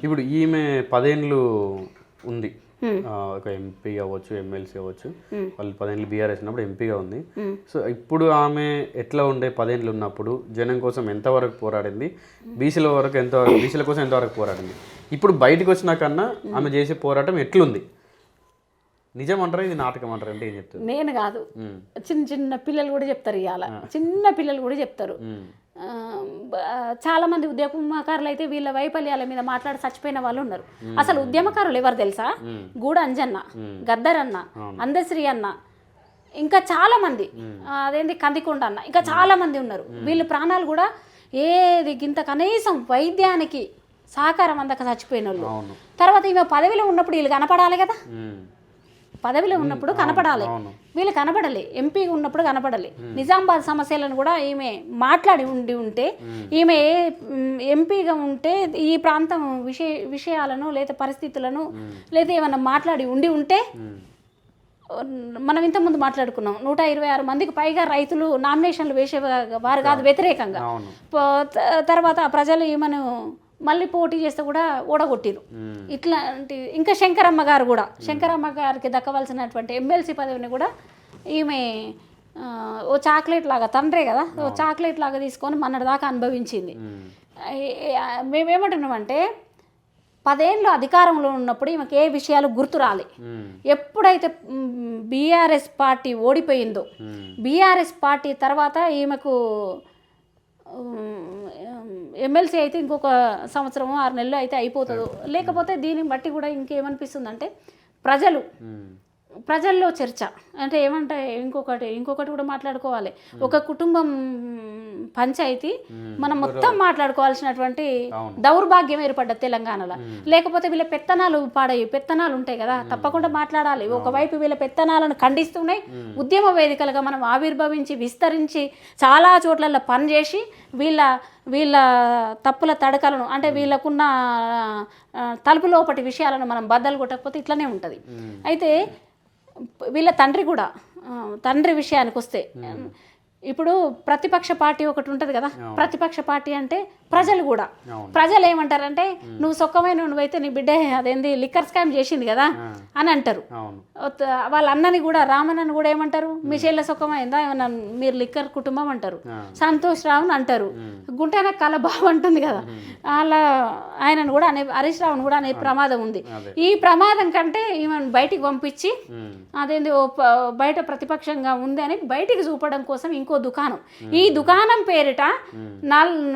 ఇప్పుడు ఈమె 10 ఏళ్ళు ఉంది, ఒక ఎంపీ అవ్వచ్చు, ఎమ్మెల్సీ అవ్వచ్చు, వాళ్ళు 10 ఏళ్ళు బీఆర్ఎస్ ఉన్నప్పుడు ఎంపీగా ఉంది. సో ఇప్పుడు ఆమె ఎట్లా ఉండే 10 ఏళ్ళు ఉన్నప్పుడు జనం కోసం ఎంతవరకు పోరాడింది, బీసీల కోసం ఎంతవరకు పోరాడింది, ఇప్పుడు బయటకు వచ్చినా కన్నా ఆమె చేసే పోరాటం ఎట్లుంది? నిజం అంటారా ఇది నాటకం అంటారా? అంటే ఏం చెప్తారు? నేను కాదు, చిన్న చిన్న పిల్లలు కూడా చెప్తారు, ఇవాళ చిన్న పిల్లలు కూడా చెప్తారు. చాలా మంది ఉద్యమకారులు అయితే వీళ్ళ వైఫల్యాల మీద మాట్లాడి చచ్చిపోయిన వాళ్ళు ఉన్నారు. అసలు ఉద్యమకారులు ఎవరు తెలుసా? గూడ అంజన్న, గద్దరన్న, అందశ్రీ అన్న, ఇంకా చాలా మంది, అదేంటి కందికొండ అన్న, ఇంకా చాలా మంది ఉన్నారు. వీళ్ళు ప్రాణాలు కూడా ఏది ఇంత కనీసం వైద్యానికి సహకారం అందక చచ్చిపోయిన వాళ్ళు. తర్వాత ఈమె పదవిలో ఉన్నప్పుడు వీళ్ళు కనపడాలి కదా, పదవిలో ఉన్నప్పుడు కనపడాలి, వీళ్ళు కనపడాలి. ఎంపీ ఉన్నప్పుడు కనపడాలి. నిజామాబాద్ సమస్యలను కూడా ఈమె మాట్లాడి ఉంటే, ఈమె ఎంపీగా ఉంటే ఈ ప్రాంతం విషయాలను లేదా పరిస్థితులను లేదా ఏమన్నా మాట్లాడి ఉంటే, మనం ఇంతకుముందు మాట్లాడుకున్నాం, 126 మందికి పైగా రైతులు నామినేషన్లు వేసేవారు కాదు వ్యతిరేకంగా. తర్వాత ప్రజలు ఈమెను మళ్ళీ పోటీ చేస్తే కూడా ఓడగొట్టిరు. ఇట్లాంటి ఇంకా శంకరమ్మ గారికి దక్కవలసినటువంటి ఎమ్మెల్సీ పదవిని కూడా ఈమె ఓ చాక్లెట్ లాగా, తండ్రే కదా, ఓ చాక్లెట్ లాగా తీసుకొని మొన్నటి దాకా అనుభవించింది. మేమేమంటున్నామంటే 10 ఏళ్ళు అధికారంలో ఉన్నప్పుడు ఈమెకి ఏ విషయాలు గుర్తు రాలి. ఎప్పుడైతే బీఆర్ఎస్ పార్టీ ఓడిపోయిందో, బీఆర్ఎస్ పార్టీ తర్వాత ఈమెకు ఎమ్మెల్సీ అయితే ఇంకొక 1 సంవత్సరం 6 నెలలు అయితే అయిపోతుందో, లేకపోతే దీన్ని బట్టి కూడా ఇంకేమనిపిస్తుందంటే ప్రజల్లో చర్చ అంటే ఏమంటే ఇంకొకటి కూడా మాట్లాడుకోవాలి. ఒక కుటుంబం పంచాయతీ మనం మొత్తం మాట్లాడుకోవాల్సినటువంటి దౌర్భాగ్యం ఏర్పడ్డది తెలంగాణలో. లేకపోతే వీళ్ళ పెత్తనాలు ఉంటాయి కదా, తప్పకుండా మాట్లాడాలి. ఒకవైపు వీళ్ళ పెత్తనాలను ఖండిస్తున్నాయి, ఉద్యమ వేదికలుగా మనం ఆవిర్భవించి విస్తరించి చాలా చోట్లలో పనిచేసి వీళ్ళ తప్పుల తడకలను అంటే వీళ్ళకున్న తలుపు లోపటి విషయాలను మనం బద్దలు కొట్టకపోతే ఇట్లనే ఉంటుంది. అయితే వీళ్ళ తండ్రి విషయానికి వస్తే, ఇప్పుడు ప్రతిపక్ష పార్టీ ఒకటి ఉంటుంది కదా, ప్రతిపక్ష పార్టీ అంటే ప్రజలు ఏమంటారంటే, నువ్వు సొక్కమైన నువ్వైతే నీ బిడ్డ అదేంది లిక్కర్ స్కామ్ చేసింది కదా అని అంటారు. వాళ్ళ అన్నని కూడా, రామన్నని కూడా ఏమంటారు, మీ చెల్లె సొక్కమైందా, ఏమన్నా మీరు లిక్కర్ కుటుంబం అంటారు. సంతోష్ రావుని అంటారు, గుంటన కలబాబు అంటుంది కదా, ఆయనను కూడా హరీష్ రావుని కూడా అనే ప్రమాదం ఉంది. ఈ ప్రమాదం కంటే ఈమెను బయటికి పంపించి అదేంది బయట ప్రతిపక్షంగా ఉంది అని బయటికి చూపడం కోసం ఇంకో దుకాణం, ఈ దుకాణం పేరిట